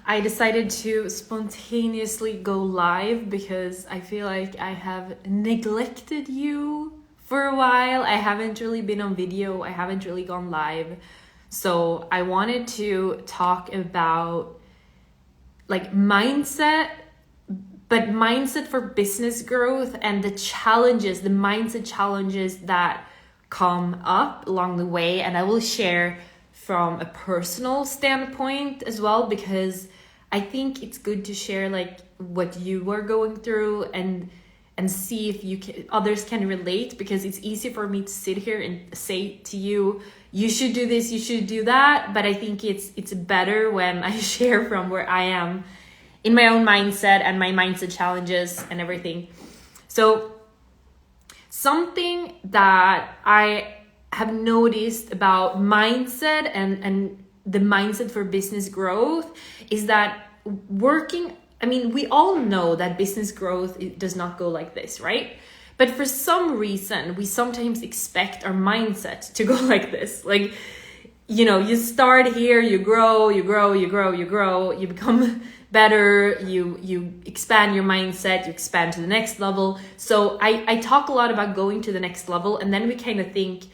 I decided to spontaneously go live because I feel like I have neglected you for a while. I haven't really been on video. I haven't really gone live. So I wanted to talk about like mindset, but mindset for business growth and the challenges, the mindset challenges that come up along the way. And I will share from a personal standpoint as well, because I think it's good to share like what you are going through and see if others can relate, because it's easy for me to sit here and say to you, you should do this, you should do that. But I think it's better when I share from where I am in my own mindset and my mindset challenges and everything. So something that I have noticed about mindset and the mindset for business growth is that we all know that business growth, it does not go like this, right? But for some reason, we sometimes expect our mindset to go like this. Like, you start here, you grow, you become better, you expand your mindset, you expand to the next level. So I talk a lot about going to the next level, and then we kind of think,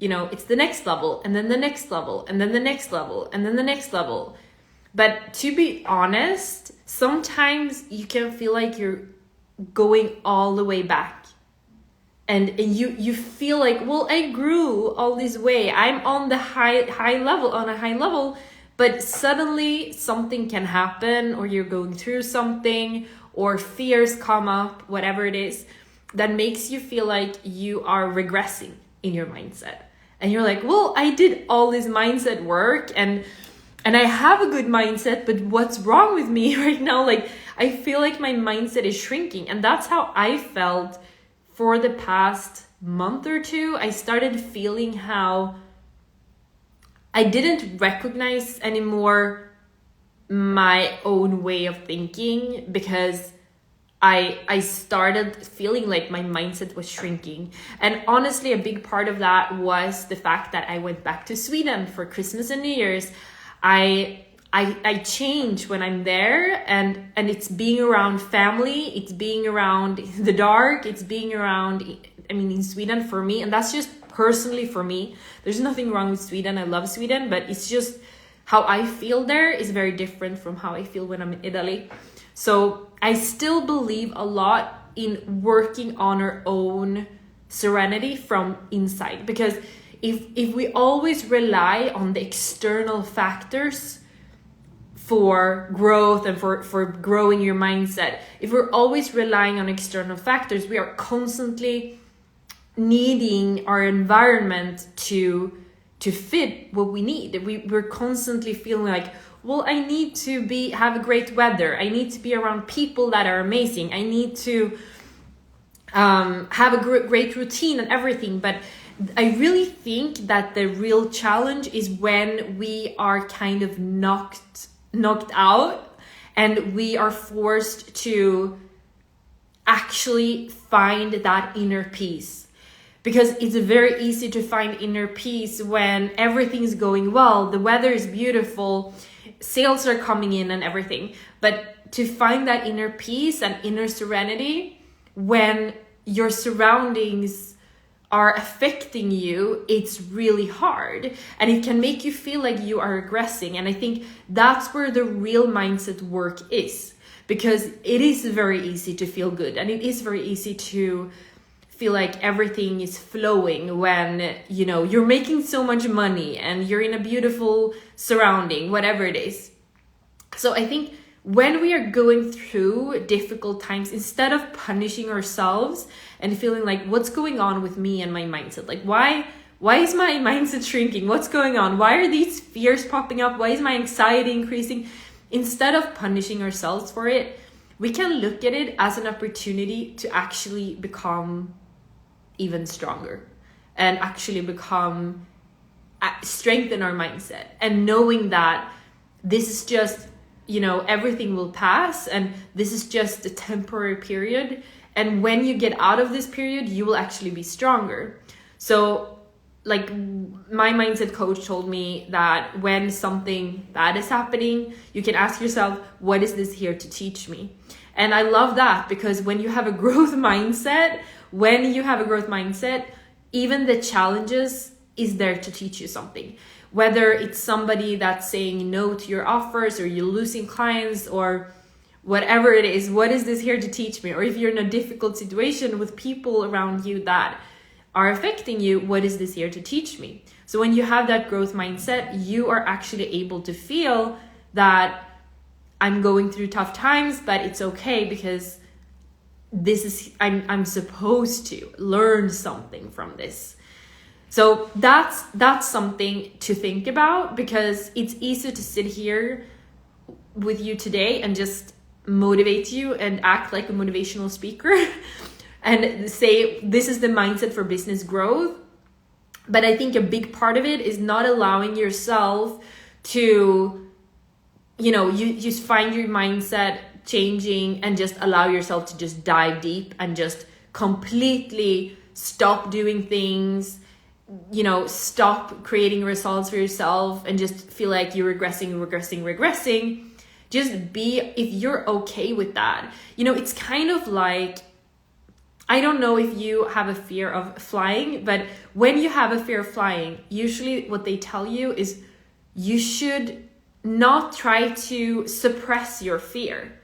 it's the next level, and then the next level, and then the next level, and then the next level. But to be honest, sometimes you can feel like you're going all the way back. And you feel like, well, I grew all this way. I'm on the high level, but suddenly something can happen, or you're going through something, or fears come up, whatever it is, that makes you feel like you are regressing in your mindset. And you're like, well, I did all this mindset work and I have a good mindset, but what's wrong with me right now? Like, I feel like my mindset is shrinking. And that's how I felt for the past month or two. I started feeling how I didn't recognize anymore my own way of thinking, because I started feeling like my mindset was shrinking. And honestly, a big part of that was the fact that I went back to Sweden for Christmas and New Year's. I change when I'm there, and it's being around family, it's being around the dark, it's being around, in Sweden for me, and that's just personally for me. There's nothing wrong with Sweden. I love Sweden, but it's just how I feel there is very different from how I feel when I'm in Italy. So I still believe a lot in working on our own serenity from inside, because if we always rely on the external factors for growth and for growing your mindset, if we're always relying on external factors, we are constantly needing our environment to fit what we need. We're constantly feeling like, well, I need to have a great weather. I need to be around people that are amazing. I need to have a great routine and everything. But I really think that the real challenge is when we are kind of knocked out and we are forced to actually find that inner peace. Because it's very easy to find inner peace when everything's going well, the weather is beautiful, sales are coming in and everything. But to find that inner peace and inner serenity when your surroundings are affecting you, it's really hard. And it can make you feel like you are regressing. And I think that's where the real mindset work is. Because it is very easy to feel good. And it is very easy to feel like everything is flowing when, you're making so much money and you're in a beautiful surrounding, whatever it is. So I think when we are going through difficult times, instead of punishing ourselves and feeling like, what's going on with me and my mindset? Like, why is my mindset shrinking? What's going on? Why are these fears popping up? Why is my anxiety increasing? Instead of punishing ourselves for it, we can look at it as an opportunity to actually become even stronger and actually strengthen our mindset, and knowing that this is just, everything will pass and this is just a temporary period. And when you get out of this period, you will actually be stronger. So like my mindset coach told me that when something bad is happening, you can ask yourself, what is this here to teach me? And I love that, because when you have a growth mindset, even the challenges is there to teach you something. Whether it's somebody that's saying no to your offers, or you're losing clients, or whatever it is, what is this here to teach me? Or if you're in a difficult situation with people around you that are affecting you, what is this here to teach me? So when you have that growth mindset, you are actually able to feel that I'm going through tough times, but it's okay, because I'm supposed to learn something from this. So that's something to think about, because it's easy to sit here with you today and just motivate you and act like a motivational speaker and say this is the mindset for business growth. But I think a big part of it is not allowing yourself to, you just find your mindset changing and just allow yourself to just dive deep and just completely stop doing things, stop creating results for yourself and just feel like you're regressing. Just be, if you're okay with that, it's kind of like, I don't know if you have a fear of flying, but when you have a fear of flying, usually what they tell you is you should not try to suppress your fear.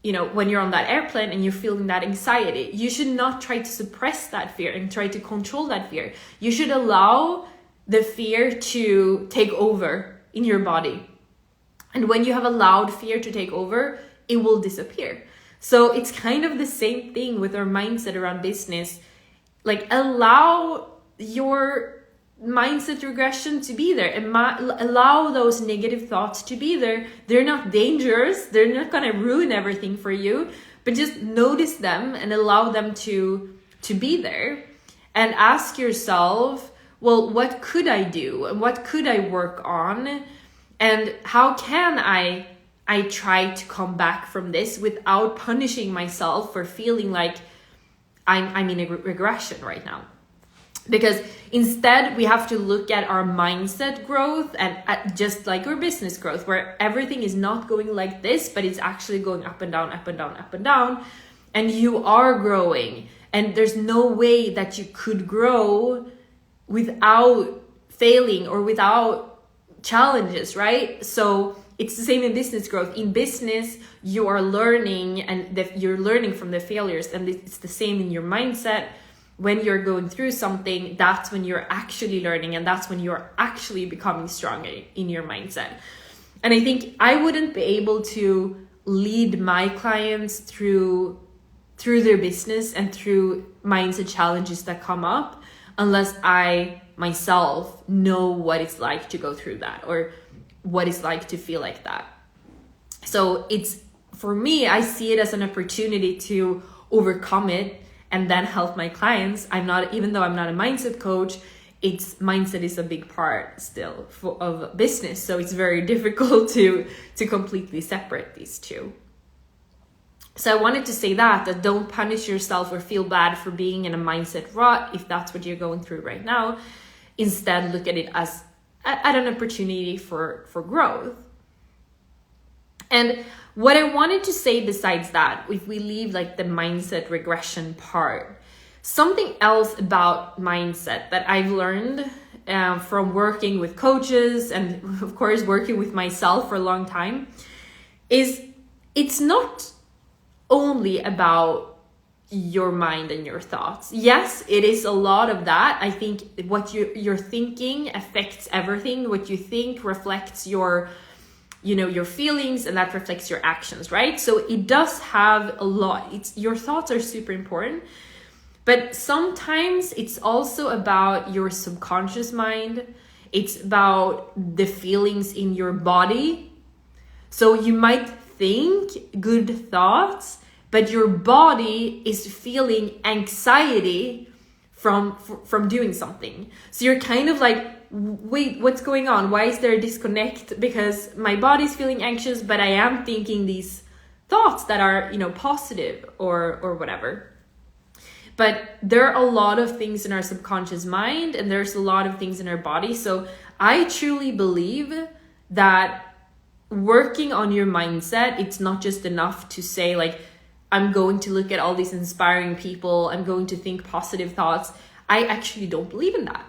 When you're on that airplane and you're feeling that anxiety, you should not try to suppress that fear and try to control that fear. You should allow the fear to take over in your body. And when you have allowed fear to take over, it will disappear. So it's kind of the same thing with our mindset around business. Like, allow your mindset regression to be there and allow those negative thoughts to be there. They're not dangerous. They're not going to ruin everything for you, but just notice them and allow them to be there, and ask yourself, well, what could I do? And what could I work on? And how can I try to come back from this without punishing myself for feeling like I'm in a regression right now? Because instead, we have to look at our mindset growth and at just like our business growth, where everything is not going like this, but it's actually going up and down, up and down, up and down. And you are growing. And there's no way that you could grow without failing or without challenges, right? So it's the same in business growth. In business, you are learning, and you're learning from the failures. And it's the same in your mindset. When you're going through something, that's when you're actually learning, and that's when you're actually becoming stronger in your mindset. And I think I wouldn't be able to lead my clients through their business and through mindset challenges that come up unless I myself know what it's like to go through that, or what it's like to feel like that. So it's, for me, I see it as an opportunity to overcome it and then help my clients. Even though I'm not a mindset coach, mindset is a big part still of business. So it's very difficult to completely separate these two. So I wanted to say that don't punish yourself or feel bad for being in a mindset rut if that's what you're going through right now. Instead, look at it as an opportunity for growth. And what I wanted to say besides that, if we leave like the mindset regression part, something else about mindset that I've learned from working with coaches and of course working with myself for a long time is it's not only about your mind and your thoughts. Yes, it is a lot of that. I think what you're thinking affects everything. What you think reflects your feelings, and that reflects your actions, right? So it does have a lot. Your thoughts are super important, but sometimes it's also about your subconscious mind. It's about the feelings in your body. So you might think good thoughts, but your body is feeling anxiety from doing something. So you're kind of like, wait, what's going on? Why is there a disconnect? Because my body's feeling anxious, but I am thinking these thoughts that are, positive or whatever. But there are a lot of things in our subconscious mind, and there's a lot of things in our body. So I truly believe that working on your mindset, it's not just enough to say like, I'm going to look at all these inspiring people, I'm going to think positive thoughts. I actually don't believe in that.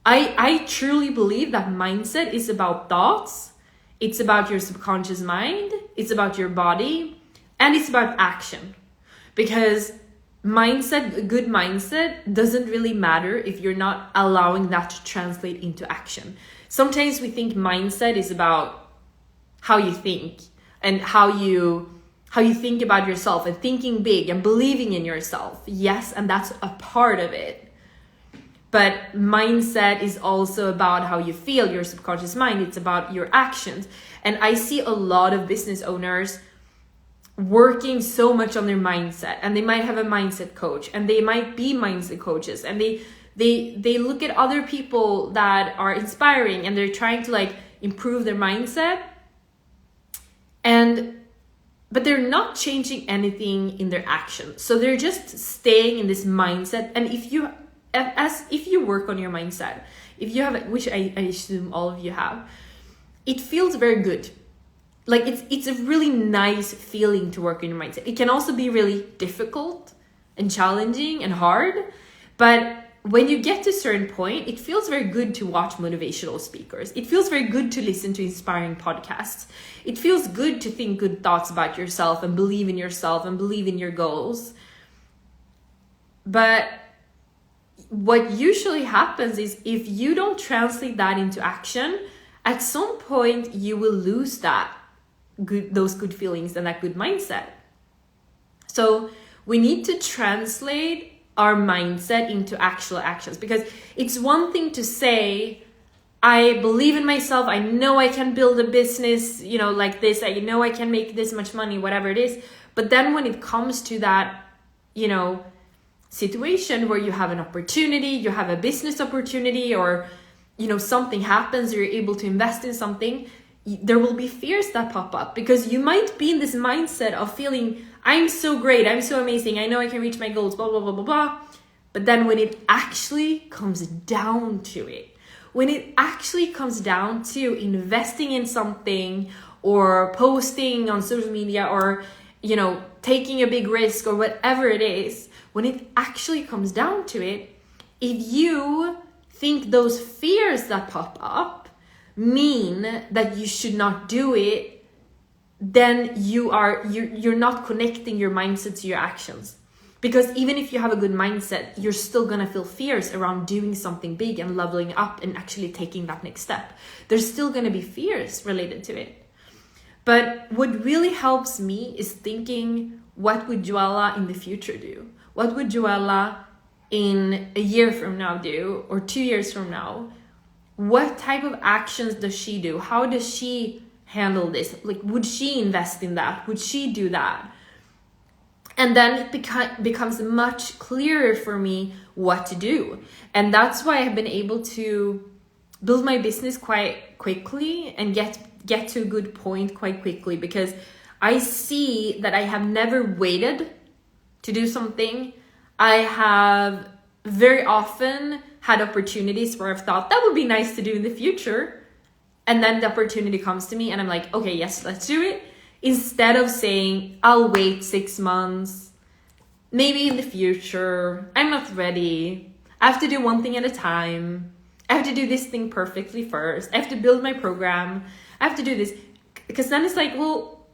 I truly believe that mindset is about thoughts, it's about your subconscious mind, it's about your body, and it's about action. Because mindset, a good mindset, doesn't really matter if you're not allowing that to translate into action. Sometimes we think mindset is about how you think and how you think about yourself and thinking big and believing in yourself. Yes, and that's a part of it. But mindset is also about how you feel, your subconscious mind. It's about your actions. And I see a lot of business owners working so much on their mindset, and they might have a mindset coach, and they might be mindset coaches, and they look at other people that are inspiring, and they're trying to like improve their mindset, but they're not changing anything in their actions. So they're just staying in this mindset. And if you work on your mindset, if you have, which I assume all of you have, it feels very good. Like it's a really nice feeling to work on your mindset. It can also be really difficult and challenging and hard, but when you get to a certain point, it feels very good to watch motivational speakers. It feels very good to listen to inspiring podcasts. It feels good to think good thoughts about yourself and believe in yourself and believe in your goals. But what usually happens is if you don't translate that into action, at some point you will lose those good feelings and that good mindset. So we need to translate our mindset into actual actions, because it's one thing to say, I believe in myself, I know I can build a business, like this, I know I can make this much money, whatever it is. But then when it comes to that, situation where you have an opportunity, you have a business opportunity, or, something happens, you're able to invest in something, there will be fears that pop up, because you might be in this mindset of feeling, I'm so great, I'm so amazing, I know I can reach my goals, blah, blah, blah, blah, blah. But then when it actually comes down to it, when it actually comes down to investing in something or posting on social media or, taking a big risk or whatever it is, when it actually comes down to it, if you think those fears that pop up mean that you should not do it, then you're not connecting your mindset to your actions. Because even if you have a good mindset, you're still gonna feel fears around doing something big and leveling up and actually taking that next step. There's still gonna be fears related to it. But what really helps me is thinking, what would Joella in the future do? What would Joella in a year from now do, or 2 years from now? What type of actions does she do? How does she handle this? Like, would she invest in that? Would she do that? And then it becomes much clearer for me what to do. And that's why I've been able to build my business quite quickly and get to a good point quite quickly, because I see that I have never waited to do something. I have very often had opportunities where I've thought that would be nice to do in the future. And then the opportunity comes to me and I'm like, okay, yes, let's do it. Instead of saying, I'll wait 6 months, maybe in the future, I'm not ready, I have to do one thing at a time, I have to do this thing perfectly first, I have to build my program, I have to do this. Because then it's like, well,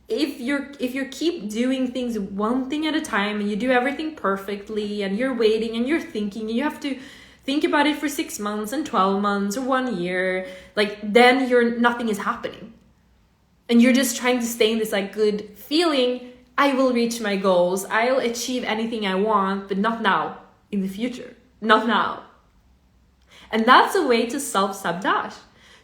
if you keep doing things one thing at a time and you do everything perfectly and you're waiting and you're thinking and you have to think about it for 6 months and 12 months or 1 year, like then nothing is happening. And you're just trying to stay in this like good feeling, I will reach my goals, I'll achieve anything I want, but not now, in the future, not now. And that's a way to self-sabotage.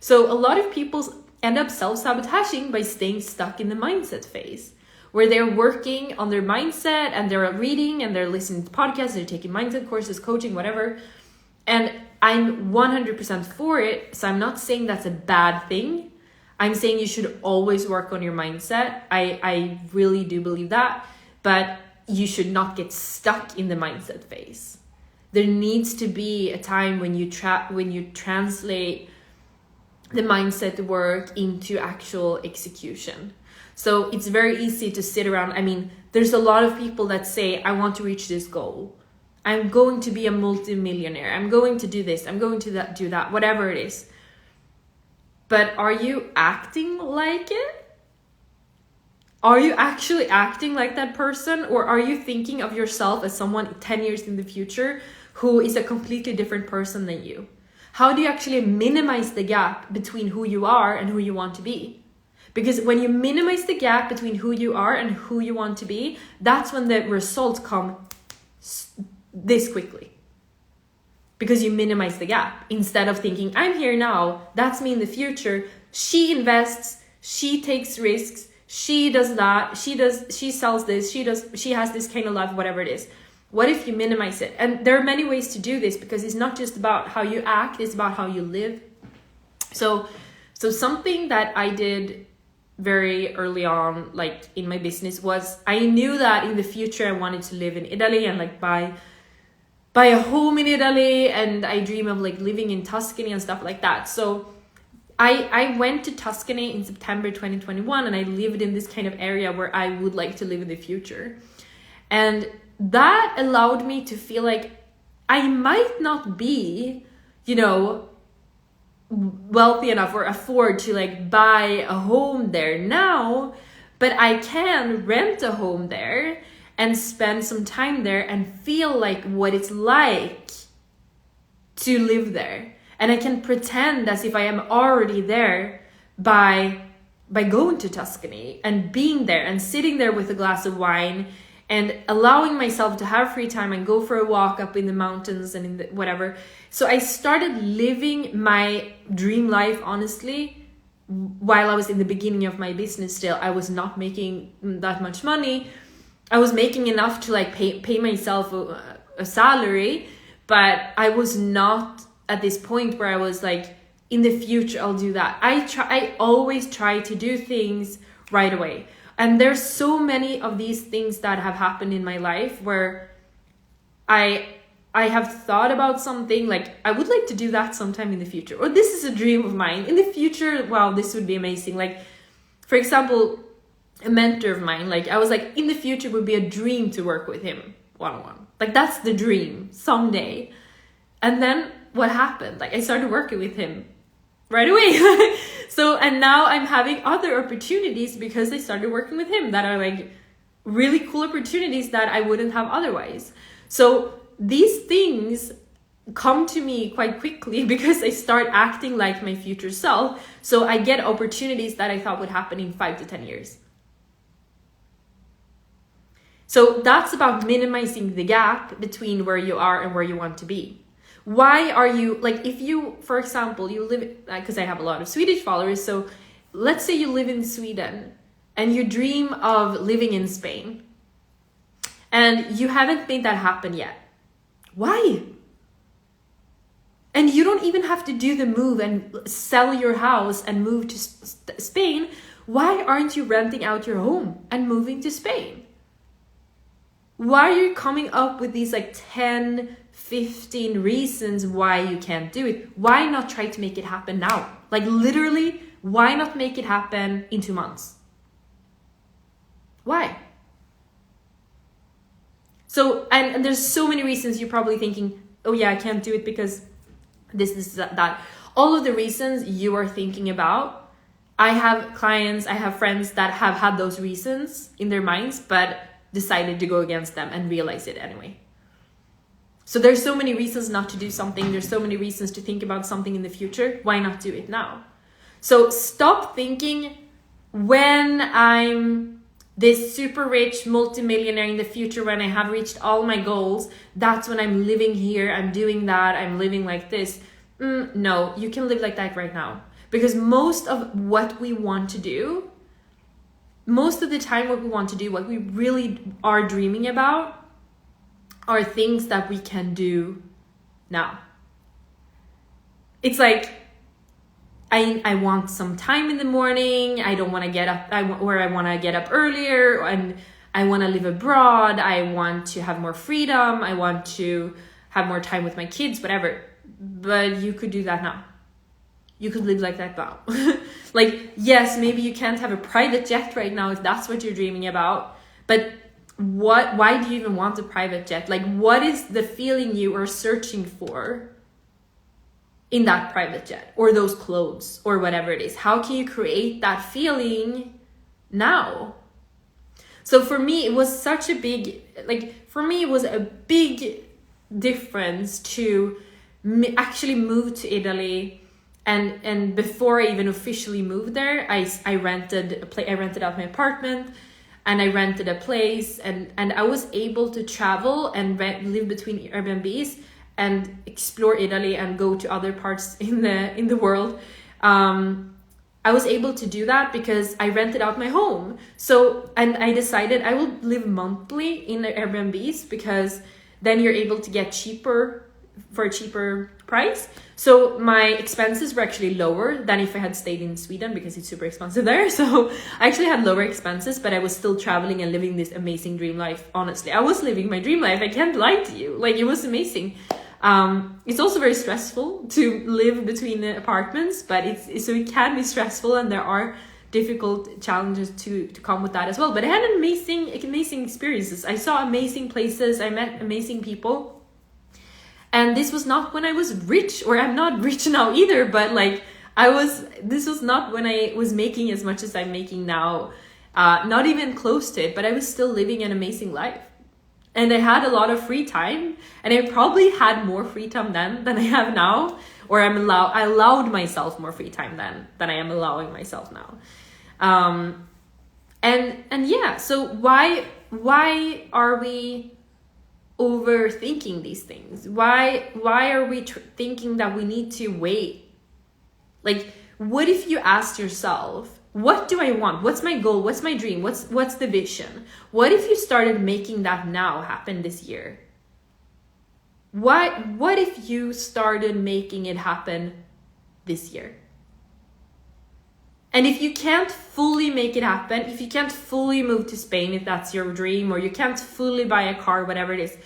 So a lot of people end up self-sabotaging by staying stuck in the mindset phase, where they're working on their mindset and they're reading and they're listening to podcasts, they're taking mindset courses, coaching, whatever. And I'm 100% for it. So I'm not saying that's a bad thing. I'm saying you should always work on your mindset. I really do believe that. But you should not get stuck in the mindset phase. There needs to be a time when you translate the mindset work into actual execution. So it's very easy to sit around. I mean, there's a lot of people that say, I want to reach this goal. I'm going to be a multimillionaire. I'm going to do this. I'm going to do that, whatever it is. But are you acting like it? Are you actually acting like that person? Or are you thinking of yourself as someone 10 years in the future who is a completely different person than you? How do you actually minimize the gap between who you are and who you want to be? Because when you minimize the gap between who you are and who you want to be, that's when the results come this quickly. Because you minimize the gap. Instead of thinking, I'm here now, that's me in the future. She invests, she takes risks, she does that, she sells this, she has this kind of life, whatever it is. What if you minimize it? And there are many ways to do this, because it's not just about how you act, it's about how you live. So something that I did very early on, like in my business, was I knew that in the future I wanted to live in Italy and like buy a home in Italy, and I dream of like living in Tuscany and stuff like that. So I went to Tuscany in September 2021, and I lived in this kind of area where I would like to live in the future. And that allowed me to feel like I might not be, wealthy enough or afford to like buy a home there now, but I can rent a home there and spend some time there and feel like what it's like to live there. And I can pretend as if I am already there by going to Tuscany and being there and sitting there with a glass of wine and allowing myself to have free time and go for a walk up in the mountains and in the whatever. So I started living my dream life, honestly, while I was in the beginning of my business still. I was not making that much money. I was making enough to like pay myself a salary, but I was not at this point where I was like, in the future, I'll do that. I always try to do things right away. And there's so many of these things that have happened in my life where I have thought about something like, I would like to do that sometime in the future. Or this is a dream of mine. In the future, wow, this would be amazing. Like, for example, a mentor of mine, like I was like, in the future would be a dream to work with him one-on-one. Like that's the dream someday. And then what happened? Like I started working with him right away. So, and now I'm having other opportunities because I started working with him that are like really cool opportunities that I wouldn't have otherwise. So these things come to me quite quickly because I start acting like my future self. So I get opportunities that I thought would happen in 5 to 10 years. So that's about minimizing the gap between where you are and where you want to be. Why are you, like if you, for example, you live, because I have a lot of Swedish followers, so let's say you live in Sweden and you dream of living in Spain and you haven't made that happen yet. Why? And you don't even have to do the move and sell your house and move to Spain. Why aren't you renting out your home and moving to Spain? Why are you coming up with these like 10, 15 reasons why you can't do it? Why not try to make it happen now? Like literally, why not make it happen in 2 months? Why? So, and there's so many reasons you're probably thinking, oh yeah, I can't do it because this, that. All of the reasons you are thinking about, I have clients, I have friends that have had those reasons in their minds, but decided to go against them and realize it anyway. So there's so many reasons not to do something. There's so many reasons to think about something in the future. Why not do it now? So stop thinking, when I'm this super rich multimillionaire in the future, when I have reached all my goals, that's when I'm living here, I'm doing that, I'm living like this. No, you can live like that right now. Because most of what we want to do, most of the time what we want to do, what we really are dreaming about, are things that we can do now. It's like, I want some time in the morning. I don't want to get up, I want to get up earlier, and I want to live abroad, I want to have more freedom, I want to have more time with my kids, whatever. But you could do that now. You could live like that now. Like, yes, maybe you can't have a private jet right now if that's what you're dreaming about, but why do you even want a private jet? Like, what is the feeling you are searching for in that private jet or those clothes or whatever it is? How can you create that feeling now? So for me, it was such a big, it was a big difference to actually move to Italy. And before I even officially moved there, I rented out my apartment, and I rented a place, and I was able to travel and live between Airbnbs and explore Italy and go to other parts in the world. I was able to do that because I rented out my home. So, and I decided I will live monthly in the Airbnbs because then you're able to get for a cheaper price. So my expenses were actually lower than if I had stayed in Sweden because it's super expensive there. So I actually had lower expenses, but I was still traveling and living this amazing dream life. Honestly, I was living my dream life. I can't lie to you. Like, it was amazing. It's also very stressful to live between the apartments, but so it can be stressful, and there are difficult challenges to come with that as well. But I had amazing experiences. I saw amazing places. I met amazing people. And this was not when I was rich, or I'm not rich now either, but this was not when I was making as much as I'm making now, not even close to it, but I was still living an amazing life. And I had a lot of free time, and I probably had more free time then than I have now, or I allowed myself more free time then than I am allowing myself now. And yeah, so why are we overthinking these things? Why are we thinking that we need to wait? Like, what if you asked yourself, what do I want? What's my goal? What's my dream? What's the vision? What if you started making that now happen this year? What if you started making it happen this year? And if you can't fully make it happen, if you can't fully move to Spain, if that's your dream, or you can't fully buy a car, whatever it is,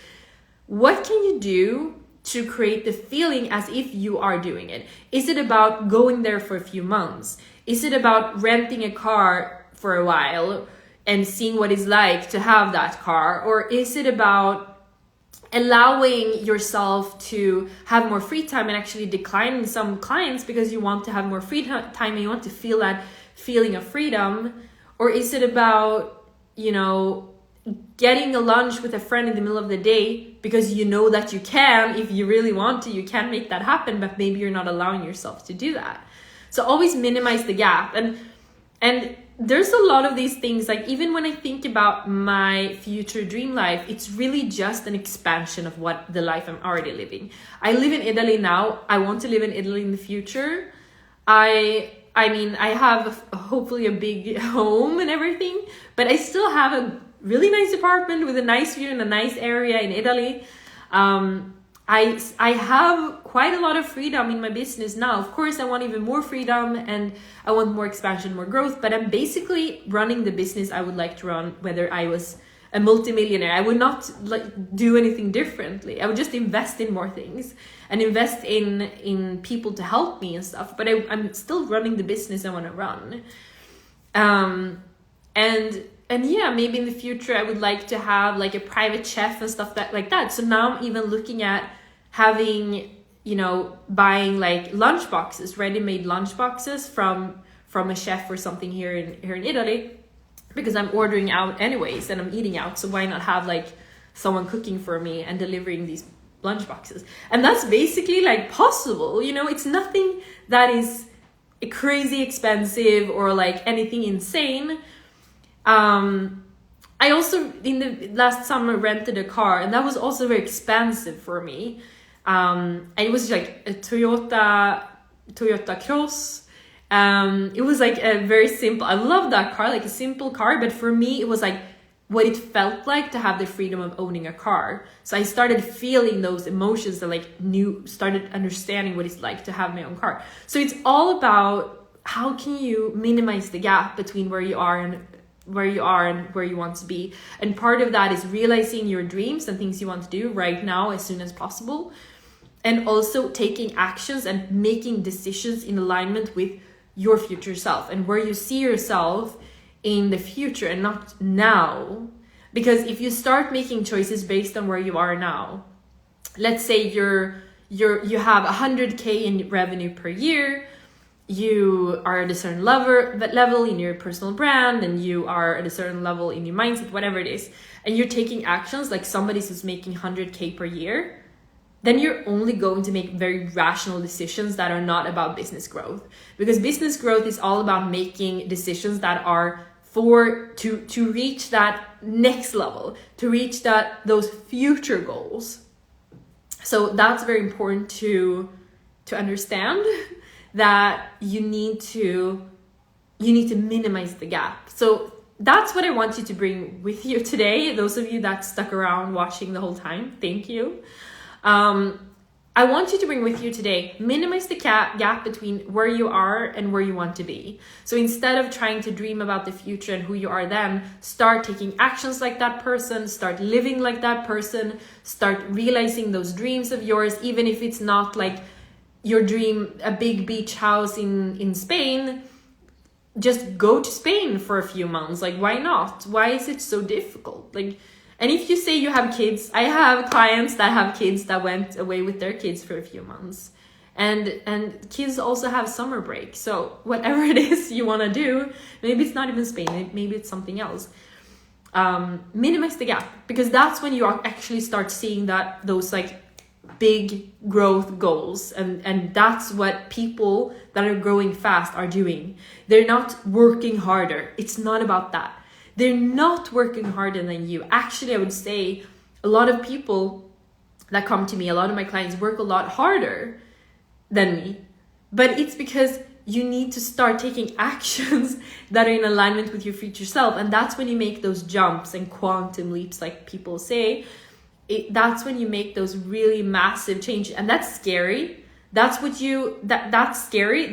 what can you do to create the feeling as if you are doing it? Is it about going there for a few months? Is it about renting a car for a while and seeing what it's like to have that car? Or is it about allowing yourself to have more free time and actually declining some clients because you want to have more free time and you want to feel that feeling of freedom? Or is it about, getting a lunch with a friend in the middle of the day because you know that you can, if you really want to, you can make that happen, but maybe you're not allowing yourself to do that. So always minimize the gap. And there's a lot of these things, like even when I think about my future dream life, it's really just an expansion of what the life I'm already living. I live in Italy now. I want to live in Italy in the future. I have hopefully a big home and everything, but I still have a really nice apartment with a nice view in a nice area in Italy. I have quite a lot of freedom in my business now. Of course, I want even more freedom and I want more expansion, more growth, but I'm basically running the business I would like to run, whether I was a multimillionaire. I would not do anything differently. I would just invest in more things and invest in people to help me and stuff, but I'm still running the business I want to run. And yeah, maybe in the future I would like to have like a private chef and stuff like that. So now I'm even looking at having, buying like lunch boxes, ready-made lunch boxes from a chef or something here in Italy, because I'm ordering out anyways and I'm eating out. So why not have like someone cooking for me and delivering these lunch boxes? And that's basically like possible. It's nothing that is crazy expensive or like anything insane. I also in the last summer rented a car, and that was also very expensive for me. And it was like a Toyota Cross. It was like a very simple, I love that car, like a simple car, but for me it was like what it felt like to have the freedom of owning a car. So I started feeling those emotions that started understanding what it's like to have my own car. So it's all about how can you minimize the gap between where you are and where you are and where you want to be. And part of that is realizing your dreams and things you want to do right now as soon as possible. And also taking actions and making decisions in alignment with your future self and where you see yourself in the future and not now. Because if you start making choices based on where you are now, let's say you have 100K in revenue per year, you are at a certain level in your personal brand, and you are at a certain level in your mindset, whatever it is, and you're taking actions like somebody who's making 100K per year, then you're only going to make very rational decisions that are not about business growth. Because business growth is all about making decisions that are to reach that next level, to reach those future goals. So that's very important to understand, that you need to minimize the gap. So that's what I want you to bring with you today. Those of you that stuck around watching the whole time, thank you. I want you to bring with you today, minimize the gap between where you are and where you want to be. So instead of trying to dream about the future and who you are then, start taking actions like that person, start living like that person, start realizing those dreams of yours, even if it's not like your dream, a big beach house in Spain. Just go to Spain for a few months. Like, why not? Why is it so difficult? Like, and if you say you have kids, I have clients that have kids that went away with their kids for a few months. And kids also have summer break. So whatever it is you want to do, maybe it's not even Spain, maybe it's something else. Minimize the gap, because that's when you actually start seeing those like big growth goals. And that's what people that are growing fast are doing. They're not working harder. It's not about that. They're not working harder than you. Actually, I would say a lot of people that come to me, a lot of my clients work a lot harder than me. But it's because you need to start taking actions that are in alignment with your future self. And that's when you make those jumps and quantum leaps, like people say. That's when you make those really massive changes. And that's scary. That's scary.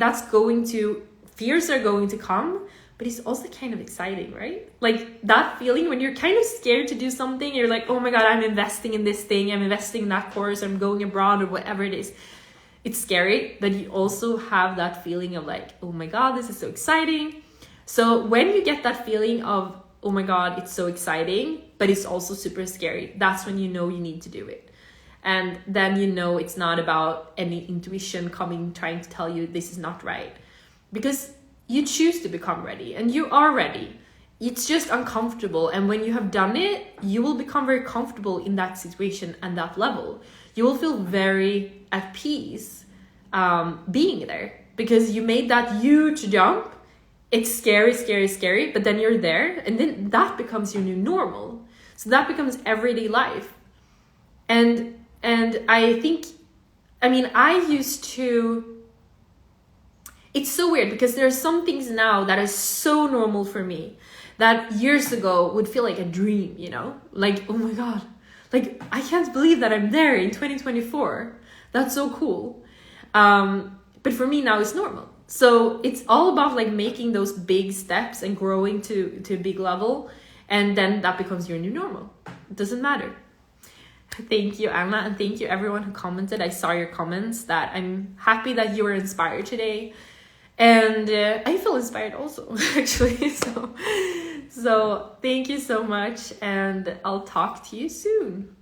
Fears are going to come. But it's also kind of exciting, right? Like that feeling when you're kind of scared to do something, you're like, oh my God, I'm investing in this thing, I'm investing in that course, I'm going abroad or whatever it is. It's scary, but you also have that feeling of like, oh my God, this is so exciting. So when you get that feeling of, oh my God, it's so exciting, but it's also super scary, that's when you know you need to do it. And then you know it's not about any intuition trying to tell you this is not right. Because you choose to become ready, and you are ready. It's just uncomfortable. And when you have done it, you will become very comfortable in that situation and that level. You will feel very at peace being there, because you made that huge jump. It's scary, scary, scary, but then you're there, and then that becomes your new normal. So that becomes everyday life. And I think, I used to... It's so weird, because there are some things now that are so normal for me that years ago would feel like a dream, like, oh my God, like I can't believe that I'm there in 2024. That's so cool. But for me now it's normal. So it's all about like making those big steps and growing to a big level. And then that becomes your new normal. It doesn't matter. Thank you, Anna. And thank you everyone who commented. I saw your comments. That I'm happy that you were inspired today. And I feel inspired also, actually. So thank you so much, and I'll talk to you soon.